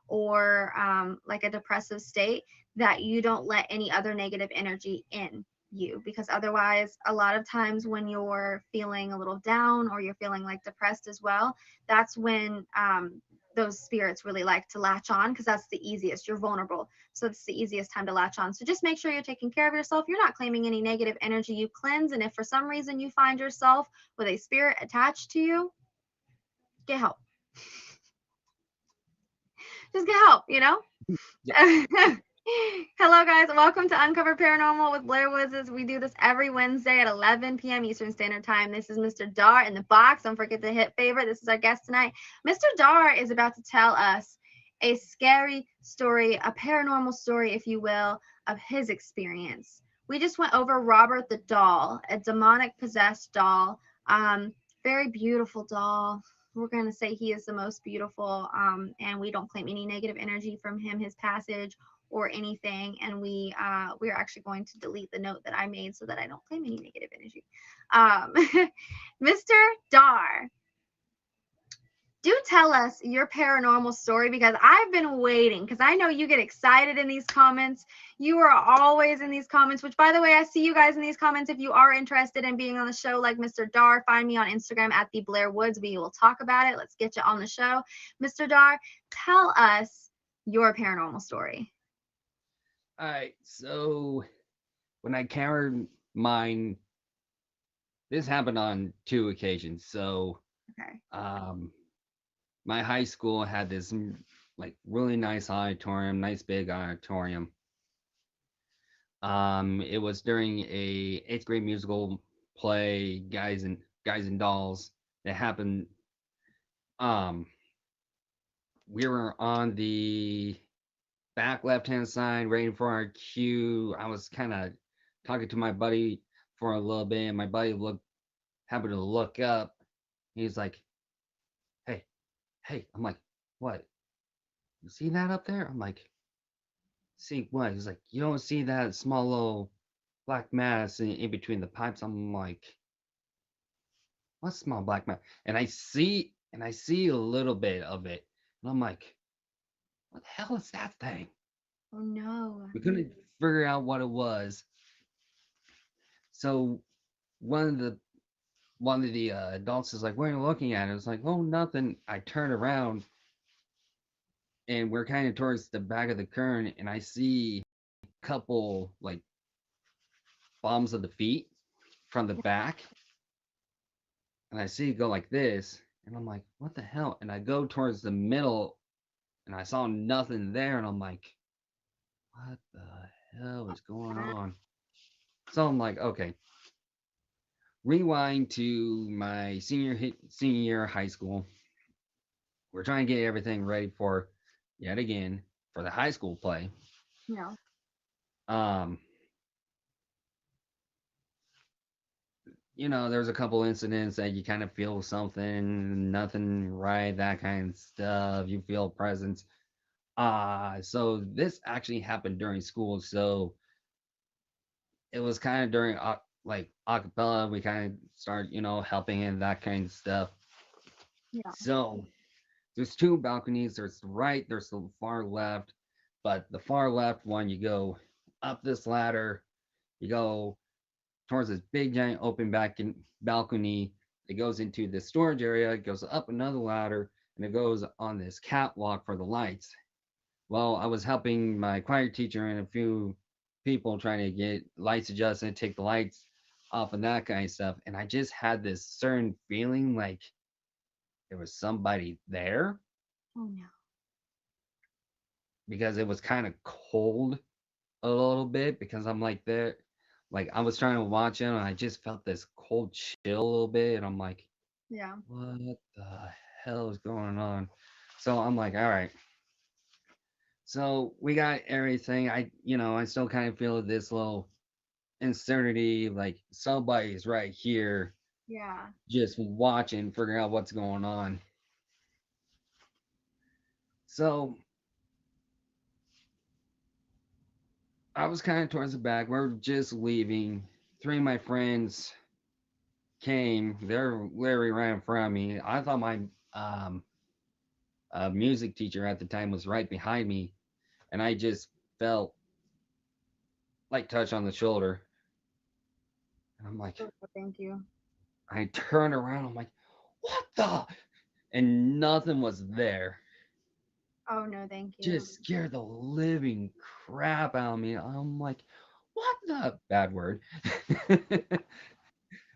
or like a depressive state, that you don't let any other negative energy in you, because otherwise a lot of times when you're feeling a little down or you're feeling like depressed as well, that's when those spirits really like to latch on, because that's the easiest. You're vulnerable, so it's the easiest time to latch on. So just make sure you're taking care of yourself. You're not claiming any negative energy. You cleanse. And if for some reason you find yourself with a spirit attached to you, get help. Just get help, you know? Yeah. Hello, guys. Welcome to Uncover Paranormal with Blair Woods. We do this every Wednesday at 11 p.m. Eastern Standard Time. This is Mr. Dar in the box. Don't forget to hit favorite. This is our guest tonight. Mr. Dar is about to tell us a scary story, a paranormal story, if you will, of his experience. We just went over Robert the doll, a demonic possessed doll. Very beautiful doll. We're going to say he is the most beautiful, and we don't claim any negative energy from him, his passage, or anything. And we're actually going to delete the note that I made so that I don't claim any negative energy. um, Mr. Dar, do tell us your paranormal story, because I've been waiting, because I know you get excited in these comments. You are always in these comments, which, by the way, I see you guys in these comments. If you are interested in being on the show like Mr. Dar, find me on Instagram at the Blair Woods. We will talk about it. Let's get you on the show. Mr. Dar, tell us your paranormal story. All right. So when I carried mine, this happened on two occasions. So Okay. um, my high school had this like really nice auditorium, nice big auditorium. It was during a eighth grade musical play, Guys and Dolls, that happened. Um, we were on the back left hand side, waiting for our cue. I was kind of talking to my buddy for a little bit, and my buddy happened to look up. He's like, "Hey, hey!" I'm like, "What? You see that up there?" I'm like, "See what?" He's like, "You don't see that small little black mass in between the pipes?" I'm like, "What small black mass?" And I see a little bit of it, and I'm like, "What the hell is that thing?" Oh no. We couldn't figure out what it was. So one of the adults is like, "What are you looking at?" I was like, "Oh, nothing." I turn around, and we're kind of towards the back of the current, and I see a couple like bombs of the feet from the back, and I see it go like this, and I'm like, "What the hell?" And I go towards the middle, and I saw nothing there, and I'm like, "What the hell is going on?" So I'm like, "Okay." Rewind to my senior year of high school. We're trying to get everything ready for, yet again, for the high school play. No. Um, there's a couple incidents that you kind of feel something, nothing right, that kind of stuff. You feel presence. So this actually happened during school. So it was kind of during like acapella. We kind of start, helping and that kind of stuff. Yeah. So there's two balconies. There's the right, there's the far left. But the far left one, you go up this ladder, you go towards this big giant open back in balcony. It goes into the storage area. It goes up another ladder, and it goes on this catwalk for the lights. Well, I was helping my choir teacher and a few people trying to get lights adjusted, take the lights off and that kind of stuff. And I just had this certain feeling like there was somebody there Oh no. because it was kind of cold a little bit because I'm like there, like I was trying to watch him and I just felt this cold chill a little bit and I'm like, Yeah. what the hell is going on? So I'm like, all right, So we got everything. I still kind of feel this little uncertainty, like somebody's right here Yeah. just watching, figuring out what's going on. So I was kind of towards the back. We're just leaving. Three of my friends came. They're literally right in front of me. I thought my um, music teacher at the time was right behind me, and I just felt like touch on the shoulder. And I'm like, Oh, thank you. I turned around. I'm like, what the? And nothing was there. Oh no, thank you. Just scared the living crap out of me. I'm like, what the bad word?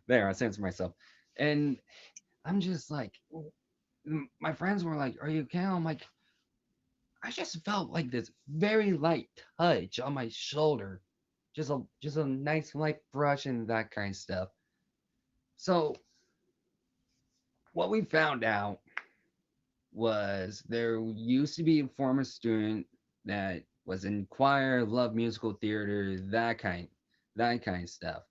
There, I censored myself. And I'm just like, my friends were like, are you okay? I'm like, I just felt like this very light touch on my shoulder. Just a nice light brush and that kind of stuff. So what we found out was there used to be a former student that was in choir, loved musical theater, that kind of stuff.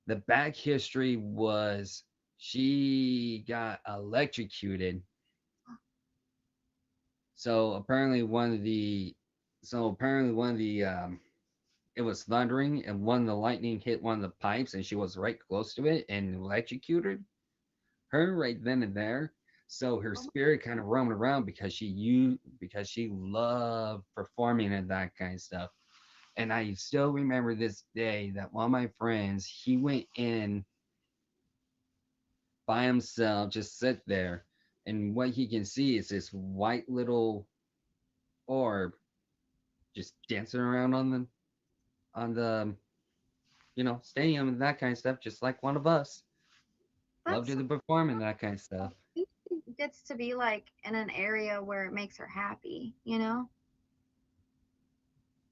The back history was she got electrocuted. So apparently one of the it was thundering and one of the lightning hit one of the pipes and she was right close to it and electrocuted her right then and there. So her Oh, spirit kind of roamed around because she loved performing and that kind of stuff. And I still remember this day that one of my friends he went in by himself, just sit there, and what he can see is this white little orb just dancing around on the stadium and that kind of stuff, just like one of us. Love that's to perform and that kind of stuff. she gets to be like in an area where it makes her happy, you know?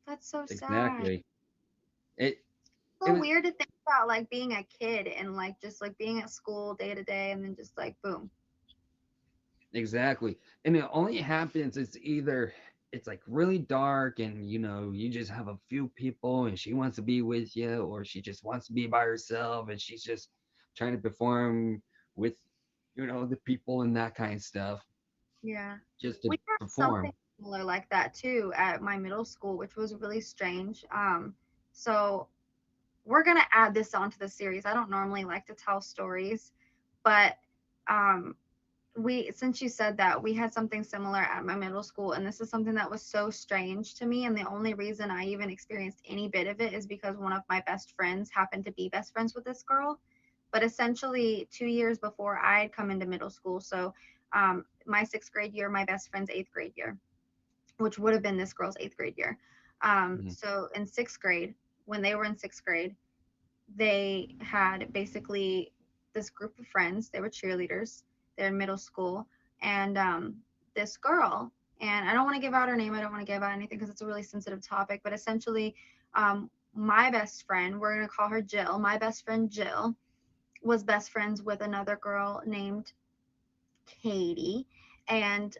That's so sad. Exactly. It it So was weird to think about like being a kid and like just like being at school day to day and then just like boom. exactly. And it only happens it's like really dark and you just have a few people and she wants to be with you or she just wants to be by herself and she's just trying to perform with the people and that kind of stuff Yeah. just to We had something perform. similar like that too at my middle school, which was really strange. So we're gonna add this onto the series. I don't normally like to tell stories, but um, we since you said that we had something similar at my middle school, and this is something that was so strange to me. And the only reason I even experienced any bit of it is because one of my best friends happened to be best friends with this girl. But essentially, 2 years before I had come into middle school, so my sixth grade year, my best friend's eighth grade year, which would have been this girl's eighth grade year. Mhm. So in sixth grade, when they were in sixth grade, they had basically this group of friends. They were cheerleaders. They're in middle school, and this girl. And I don't want to give out her name. I don't want to give out anything because it's a really sensitive topic. But essentially, my best friend, we're gonna call her Jill. My best friend Jill was best friends with another girl named Katie, and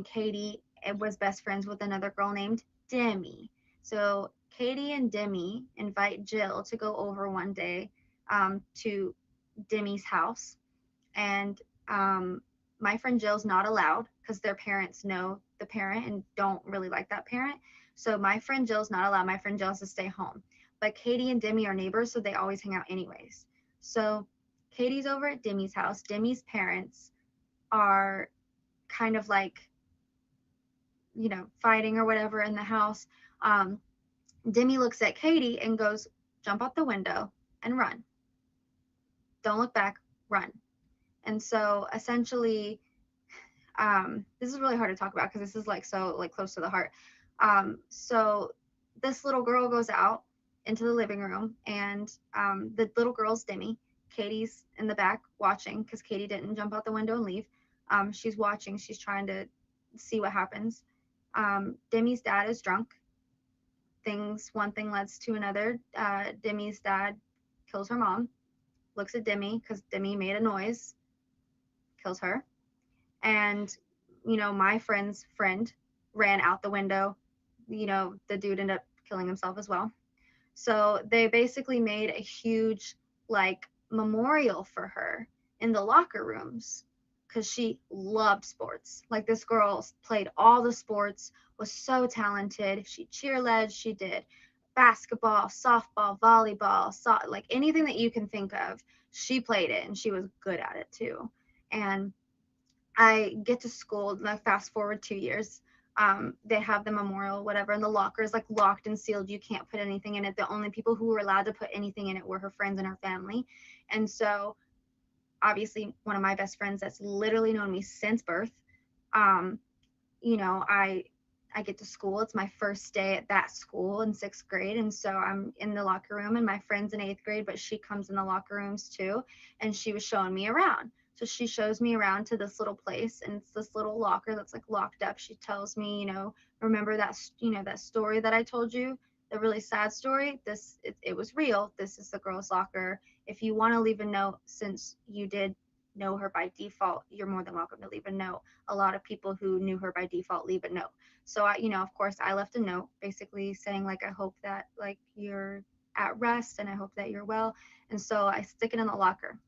Katie was best friends with another girl named Demi. So Katie and Demi invite Jill to go over one day to Demi's house, and my friend Jill's not allowed because their parents know the parent and don't really like that parent. So my friend Jill's not allowed. My friend Jill has to stay home. But Katie and Demi are neighbors, so they always hang out anyways. So Katie's over at Demi's house. Demi's parents are kind of like, fighting or whatever in the house. Um, Demi looks at Katie and goes, jump out the window and run. Don't look back, run. And so essentially, this is really hard to talk about because this is like so like close to the heart. So this little girl goes out into the living room, and the little girl's Demi. Katie's in the back watching because Katie didn't jump out the window and leave. She's watching. She's trying to see what happens. Demi's dad is drunk. One thing leads to another. Demi's dad kills her mom. Looks at Demi because Demi made a noise. Kills her. And my friend's friend ran out the window. The dude ended up killing himself as well. So they basically made a huge like memorial for her in the locker rooms because she loved sports. Like this girl played all the sports, was so talented. She cheerled, she did basketball, softball, volleyball, like anything that you can think of. She played it and she was good at it too. And I get to school, like fast forward 2 years. They have the memorial, whatever, and the locker is like locked and sealed. You can't put anything in it. The only people who were allowed to put anything in it were her friends and her family. And so, obviously, one of my best friends that's literally known me since birth, um, I get to school. It's my first day at that school in 6th grade, and so I'm in the locker room, and my friend's in 8th grade, but she comes in the locker rooms too, and she was showing me around. So she shows me around to this little place, and it's this little locker that's like locked up. She tells me, remember that story that I told you, the really sad story. It was real. This is the girl's locker. If you want to leave a note, since you did know her by default, you're more than welcome to leave a note. A lot of people who knew her by default leave a note. So of course, I left a note basically saying like, I hope that like you're at rest and I hope that you're well. And so I stick it in the locker.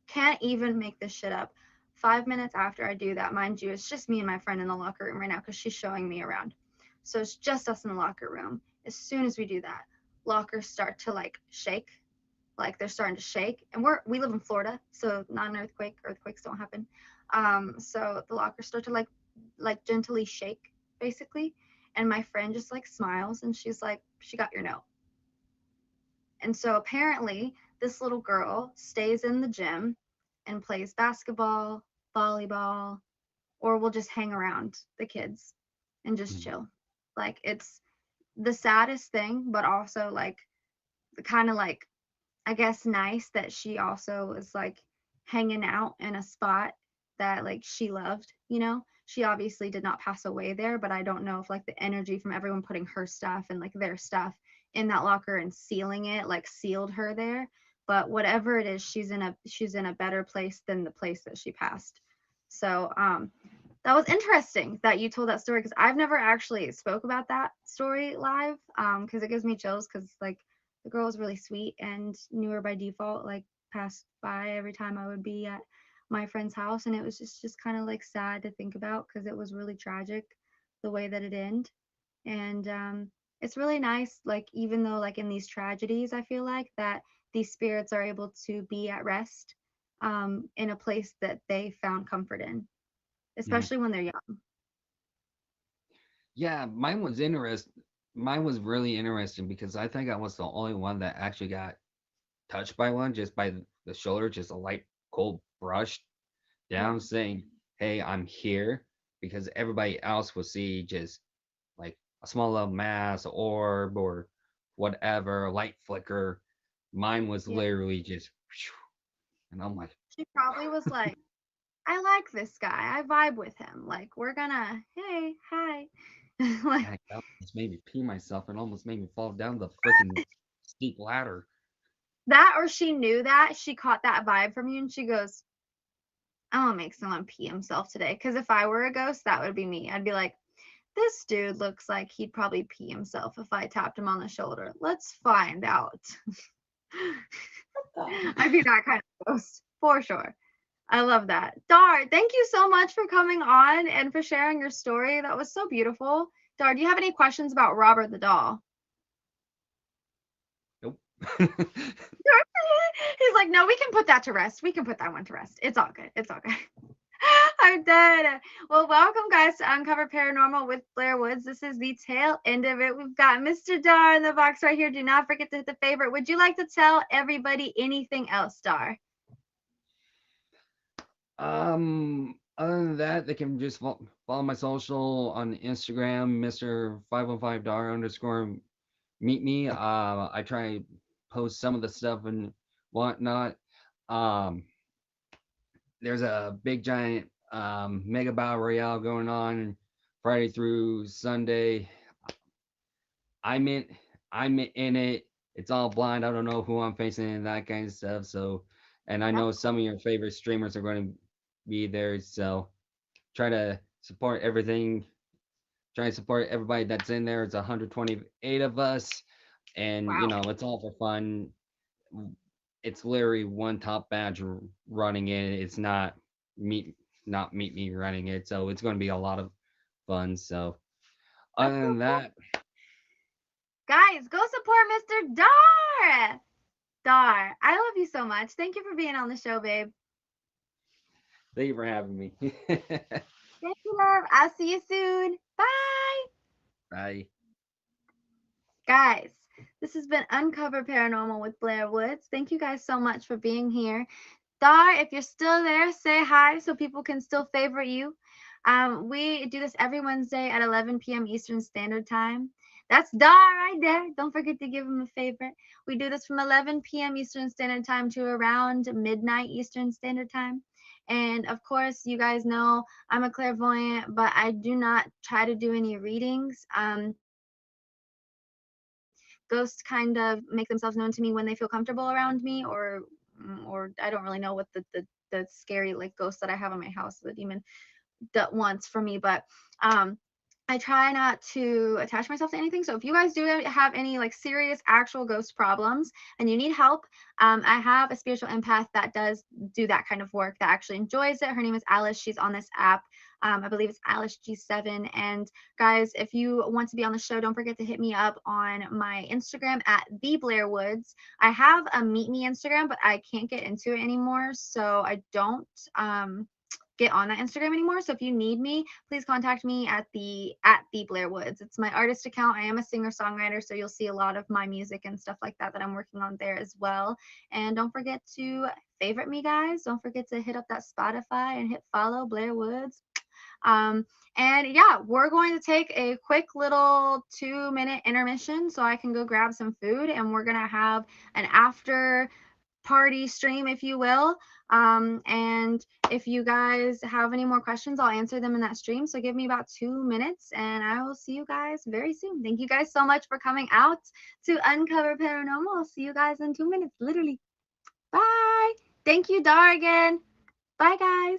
Can't even make this shit up. 5 minutes after I do that, mind you, it's just me and my friend in the locker room right now because she's showing me around. So it's just us in the locker room. As soon as we do that, lockers start to like shake, like they're starting to shake. And we live in Florida, so not an earthquake. Earthquakes don't happen. So the lockers start to like gently shake, basically. And my friend just like smiles and she's like, she got your note. And so apparently, this little girl stays in the gym and plays basketball, volleyball, or will just hang around the kids and just Mhm. chill. Like it's the saddest thing, but also like kind of like, I guess, nice that she also was like hanging out in a spot that like she loved. She obviously did not pass away there, but I don't know if like the energy from everyone putting her stuff and like their stuff in that locker and sealing it like sealed her there. But whatever it is, she's in a better place than the place that she passed. So that was interesting that you told that story because I've never actually spoke about that story live because it gives me chills because like the girl was really sweet and knew her by default, like passed by every time I would be at my friend's house. And it was just kind of like sad to think about because it was really tragic the way that it ended. And it's really nice, like, even though, like, in these tragedies, I feel like that these spirits are able to be at rest in a place that they found comfort in, Mhm. especially when they're young. Yeah, mine was interest. Mine was really interesting because I think I was the only one that actually got touched by one, just by the shoulder, just a light cold brush Yeah. down, saying, "Hey, I'm here," because everybody else will see just like a small little mass, orb, or whatever, light flicker. Mine was Yeah. literally just, and I'm like, She probably was like, I like this guy. I vibe with him. Like, we're gonna, hey, hi. Like, "Heck, that almost made me pee myself and almost made me fall down the freaking steep ladder." that, or she knew that. She caught that vibe from you and she goes, I'm gonna make someone pee himself today. Because if I were a ghost, that would be me. I'd be like, this dude looks like he'd probably pee himself if I tapped him on the shoulder. Let's find out. I'd be that kind of ghost for sure. I love that. Dar, thank you so much for coming on and for sharing your story. That was so beautiful. Dar, do you have any questions about Robert the doll? Nope. He's like, no, we can put that to rest. We can put that one to rest. It's all good. It's all good. I'm dead. Well, welcome, guys, to Uncover Paranormal with Blair Woods. This is the tail end of it. We've got Mr. Dar in the box right here. Do not forget to hit the favorite. Would you like to tell everybody anything else, Dar? Other than that, they can just follow my social on Instagram, Mr. 515 underscore meet me. I try to post some of the stuff and whatnot. Um, there's a big giant mega battle royale going on Friday through Sunday. I'm in I'm in it. It's all blind. I don't know who I'm facing and that kind of stuff. So, and I know That's some of your favorite streamers are going to be there. So try to support everything trying to support everybody that's in there. It's 128 of us, and Wow. it's all for fun. It's literally one top badge running it. It's meet meet me running it, so it's going to be a lot of fun. So That's other so than cool. that, Guys, go support Mr. Dar. Dar, I love you so much. Thank you for being on the show, babe. thank you for having me. Thank you, love. I'll see you soon. Bye. Bye. Guys, this has been Uncover Paranormal with Blair Woods. Thank you guys so much for being here. Dar, if you're still there, say hi so people can still favorite you. We do this every Wednesday at 11 p.m. Eastern Standard Time. That's Dar right there. Don't forget to give him a favorite. We do this from 11 p.m. Eastern Standard Time to around midnight Eastern Standard Time. And of course, you guys know I'm a clairvoyant, but I do not try to do any readings. Ghosts kind of make themselves known to me when they feel comfortable around me, or I don't really know what the scary like ghost that I have in my house, the demon that wants for me. But um I try not to attach myself to anything. So if you guys do have any like serious actual ghost problems and you need help, I have a spiritual empath that does do that kind of work, that actually enjoys it. Her name is Alice. She's on this app. I believe it's Alice G7. And guys, if you want to be on the show, don't forget to hit me up on my Instagram at the Blair Woods. I have a Meet Me Instagram, but I can't get into it anymore, so I don't get on that Instagram anymore. So if you need me, please contact me at the Blair Woods. It's my artist account. I am a singer songwriter, so you'll see a lot of my music and stuff like that that I'm working on there as well. And don't forget to favorite me, guys. Don't forget to hit up that Spotify and hit follow Blair Woods. Um, and yeah, we're going to take a quick little 2 minute intermission so I can go grab some food, and we're gonna have an after party stream, if you will. And if you guys have any more questions, I'll answer them in that stream. So give me about 2 minutes and I will see you guys very soon. Thank you guys so much for coming out to Uncover Paranormal. I'll see you guys in 2 minutes, literally. Bye. Thank you, Dar, again. Bye, guys.